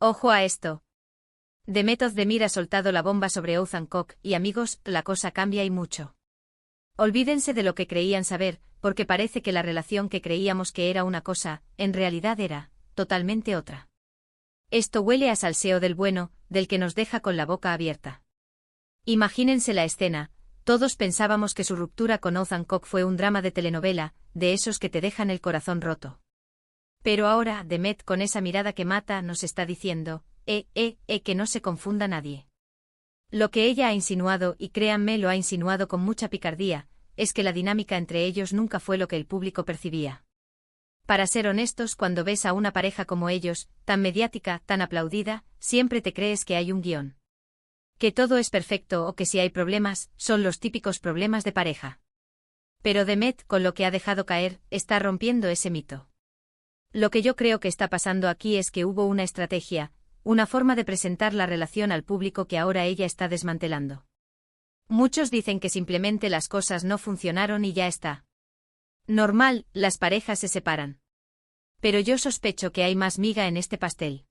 Ojo a esto. Demet Özdemir ha soltado la bomba sobre Oğuzhan Koç y amigos, la cosa cambia y mucho. Olvídense de lo que creían saber, porque parece que la relación que creíamos que era una cosa, en realidad era totalmente otra. Esto huele a salseo del bueno, del que nos deja con la boca abierta. Imagínense la escena, todos pensábamos que su ruptura con Oğuzhan Koç fue un drama de telenovela, de esos que te dejan el corazón roto. Pero ahora, Demet con esa mirada que mata nos está diciendo, que no se confunda nadie. Lo que ella ha insinuado, y créanme lo ha insinuado con mucha picardía, es que la dinámica entre ellos nunca fue lo que el público percibía. Para ser honestos, cuando ves a una pareja como ellos, tan mediática, tan aplaudida, siempre te crees que hay un guión. Que todo es perfecto o que si hay problemas, son los típicos problemas de pareja. Pero Demet, con lo que ha dejado caer, está rompiendo ese mito. Lo que yo creo que está pasando aquí es que hubo una estrategia, una forma de presentar la relación al público que ahora ella está desmantelando. Muchos dicen que simplemente las cosas no funcionaron y ya está. Normal, las parejas se separan. Pero yo sospecho que hay más miga en este pastel.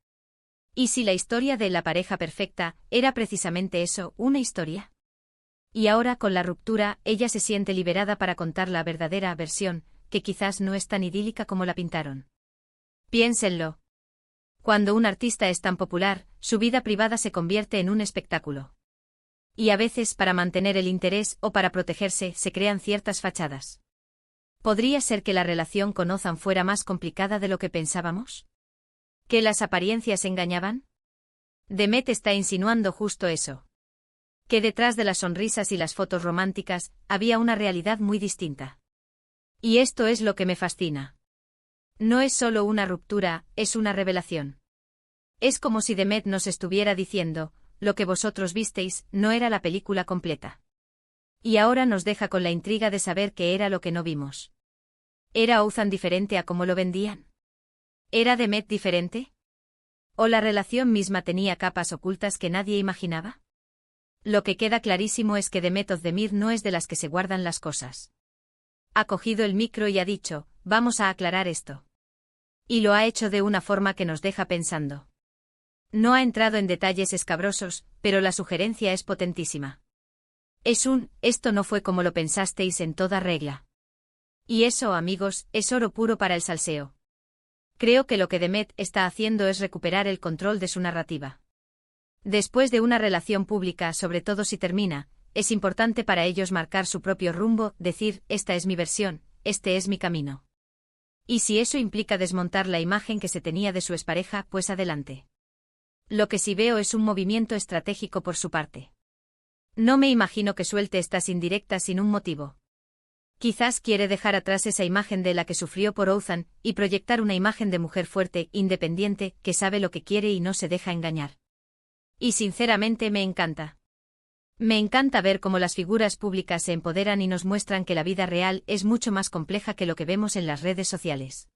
¿Y si la historia de la pareja perfecta era precisamente eso, una historia? Y ahora con la ruptura, ella se siente liberada para contar la verdadera versión, que quizás no es tan idílica como la pintaron. Piénsenlo. Cuando un artista es tan popular, su vida privada se convierte en un espectáculo. Y a veces, para mantener el interés o para protegerse, se crean ciertas fachadas. ¿Podría ser que la relación con Oğuzhan fuera más complicada de lo que pensábamos? ¿Que las apariencias engañaban? Demet está insinuando justo eso. Que detrás de las sonrisas y las fotos románticas, había una realidad muy distinta. Y esto es lo que me fascina. No es solo una ruptura, es una revelación. Es como si Demet nos estuviera diciendo, lo que vosotros visteis, no era la película completa. Y ahora nos deja con la intriga de saber qué era lo que no vimos. ¿Era Oğuzhan diferente a cómo lo vendían? ¿Era Demet diferente? ¿O la relación misma tenía capas ocultas que nadie imaginaba? Lo que queda clarísimo es que Demet Özdemir no es de las que se guardan las cosas. Ha cogido el micro y ha dicho, vamos a aclarar esto. Y lo ha hecho de una forma que nos deja pensando. No ha entrado en detalles escabrosos, pero la sugerencia es potentísima. Esto no fue como lo pensasteis en toda regla. Y eso, amigos, es oro puro para el salseo. Creo que lo que Demet está haciendo es recuperar el control de su narrativa. Después de una relación pública, sobre todo si termina, es importante para ellos marcar su propio rumbo, decir, esta es mi versión, este es mi camino. Y si eso implica desmontar la imagen que se tenía de su expareja, pues adelante. Lo que sí veo es un movimiento estratégico por su parte. No me imagino que suelte estas indirectas sin un motivo. Quizás quiere dejar atrás esa imagen de la que sufrió por Oğuzhan y proyectar una imagen de mujer fuerte, independiente, que sabe lo que quiere y no se deja engañar. Y sinceramente me encanta. Me encanta ver cómo las figuras públicas se empoderan y nos muestran que la vida real es mucho más compleja que lo que vemos en las redes sociales.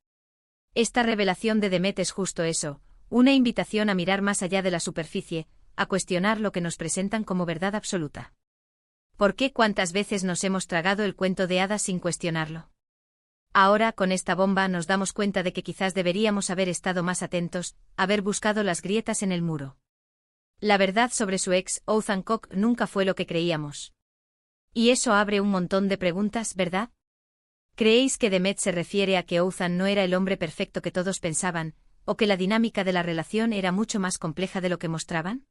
Esta revelación de Demet es justo eso, una invitación a mirar más allá de la superficie, a cuestionar lo que nos presentan como verdad absoluta. ¿Por qué cuántas veces nos hemos tragado el cuento de hadas sin cuestionarlo? Ahora, con esta bomba nos damos cuenta de que quizás deberíamos haber estado más atentos, haber buscado las grietas en el muro. La verdad sobre su ex, Oğuzhan Koç, nunca fue lo que creíamos. Y eso abre un montón de preguntas, ¿verdad? ¿Creéis que Demet se refiere a que Oğuzhan no era el hombre perfecto que todos pensaban, o que la dinámica de la relación era mucho más compleja de lo que mostraban?